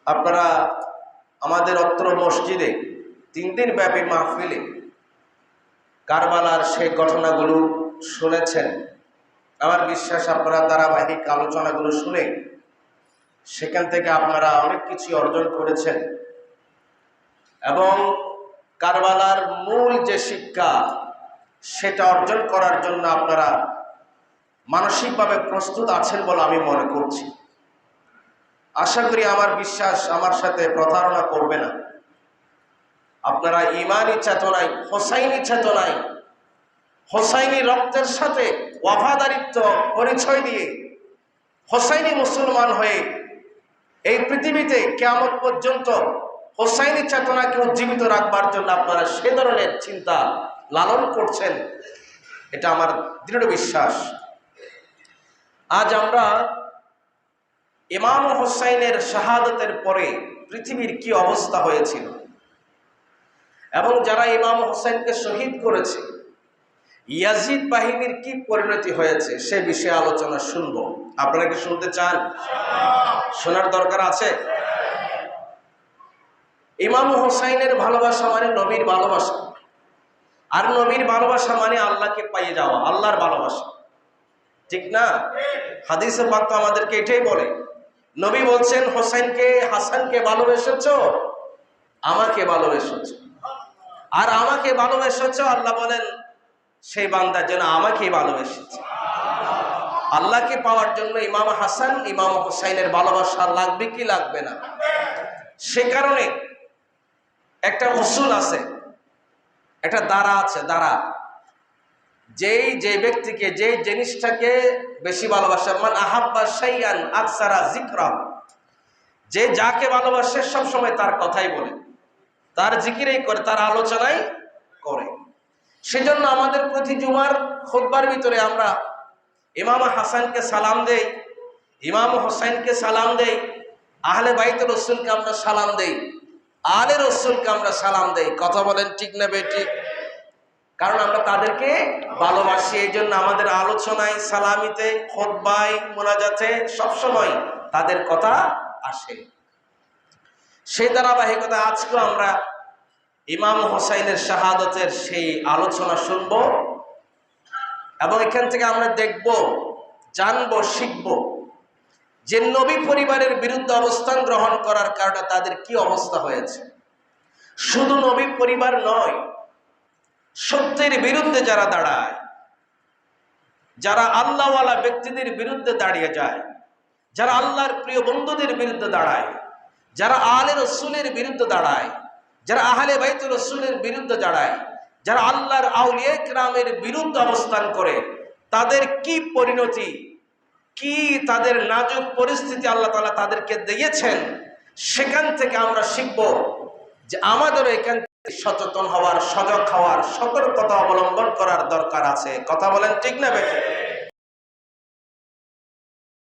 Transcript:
আপনারা আমাদের অত্র মসজিদে 3 দিন ব্যাপী মাহফিলে কারবালার সেই ঘটনাগুলো শুনেছেন। আমার বিশ্বাস আপনারা ধারাবাহিক আলোচনাগুলো শুনে সেখান থেকে আপনারা অনেক কিছু অর্জন করেছেন এবং কারবালার মূল যে শিক্ষা সেটা অর্জন করার জন্য আপনারা মানসিকভাবে প্রস্তুত আছেন বলে আমি মনে করছি। আশা করি, আমার বিশ্বাস, আমার সাথে প্রতারণা করবে না। আপনারা ঈমানি চেতনায়, হোসাইনি চেতনায়, হোসাইনি রক্তের সাথে ওয়াফাদারিত্ব পরিচয় দিয়ে হোসাইনি মুসলমান হয়ে এই পৃথিবীতে কিয়ামত পর্যন্ত হোসাইনি চেতনাকে উজ্জীবিত রাখবার জন্য আপনারা সে ধরনের চিন্তা লালন করছেন, এটা আমার দৃঢ় বিশ্বাস। আজ আমরা ইমাম হোসাইনের শাহাদাতের পরে পৃথিবীর কি অবস্থা হয়েছিল এবং যারা ইমাম হোসাইনকে শহীদ করেছে ইয়াজিদ বাহিনীর কি পরিণতি হয়েছে সে বিষয়ে আলোচনা শুনবো। আপনারা কি শুনতে চান? শোনার দরকার আছে। ইমাম হোসাইনের ভালোবাসা মানে নবীর ভালোবাসা, আর নবীর ভালোবাসা মানে আল্লাহকে পাইয়ে যাওয়া, আল্লাহর ভালোবাসা, ঠিক না? হাদিসে পাক তো আমাদেরকে এটাই বলে। নবী বলছেন, হোসাইনকে, হাসানকে ভালোবেসেছো, আমাকে ভালোবেসেছো, আর আমাকে ভালোবেসেছো আল্লাহ বলেন সেই বান্দা যেন আমাকেই ভালোবেসেছে। আল্লাহকে পাওয়ার জন্য ইমাম হাসান, ইমাম হোসাইনের ভালোবাসা লাগবে কি লাগবে না? সে কারণে একটা উসুল আছে, একটা দ্বারা আছে, দ্বারা যে ব্যক্তিকে, যে জিনিসটাকে বেশি ভালোবাসে, মান আহাব্বা শাইআন আকসারা যিকরাহু, যে যাকে ভালোবাসে সব সময় তার কথাই বলে, তার জিকিরই করে, তার আলোচনাই করে। সেজন্য আমাদের প্রতি জুমার খুতবার ভিতরে আমরা ইমাম হাসানকে সালাম দেই, ইমাম হোসাইনকে সালাম দেই, আহলে বাইত রাসূলকে আমরা সালাম দেই, আলে রাসূলকে আমরা সালাম দেই। কথা বলেন ঠিক না বেঠিক? কারণ আমরা তাদেরকে ভালোবাসি। এই জন্য আমাদের আলোচনায়, সালামিতে, খুতবায়, মোনাজাতে সবসময় তাদের কথা আসে। সেই ধারাবাহিকতা আজকেও আমরা ইমাম হোসাইনের শাহাদাতের সেই আলোচনা শুনব এবং এখান থেকে আমরা দেখব, জানবো, শিখব যে নবী পরিবারের বিরুদ্ধে অবস্থান গ্রহণ করার কারণে তাদের কি অবস্থা হয়েছে। শুধু নবী পরিবার নয়, সত্যের বিরুদ্ধে যারা দাঁড়ায়, যারা আল্লাহওয়ালা ব্যক্তিদের বিরুদ্ধে দাঁড়িয়ে যায়, যারা আল্লাহর প্রিয় বন্ধুদের বিরুদ্ধে দাঁড়ায়, যারা আলে রাসূলের বিরুদ্ধে দাঁড়ায়, যারা আহলে বাইত রাসূলের বিরুদ্ধে দাঁড়ায়, যারা আল্লাহর আউলিয়া কিরামের বিরুদ্ধে অবস্থান করে, তাদের কি পরিণতি, কি তাদের নাজুক পরিস্থিতি আল্লাহ তাআলা তাদেরকে দিয়েছেন, সেখান থেকে আমরা শিখব যে আমাদেরও এখান থেকে সচেতন হওয়ার, সজাগ হওয়ার, সতর্কতা অবলম্বন করার দরকার আছে। কথা বলেন ঠিক না বেঠিক?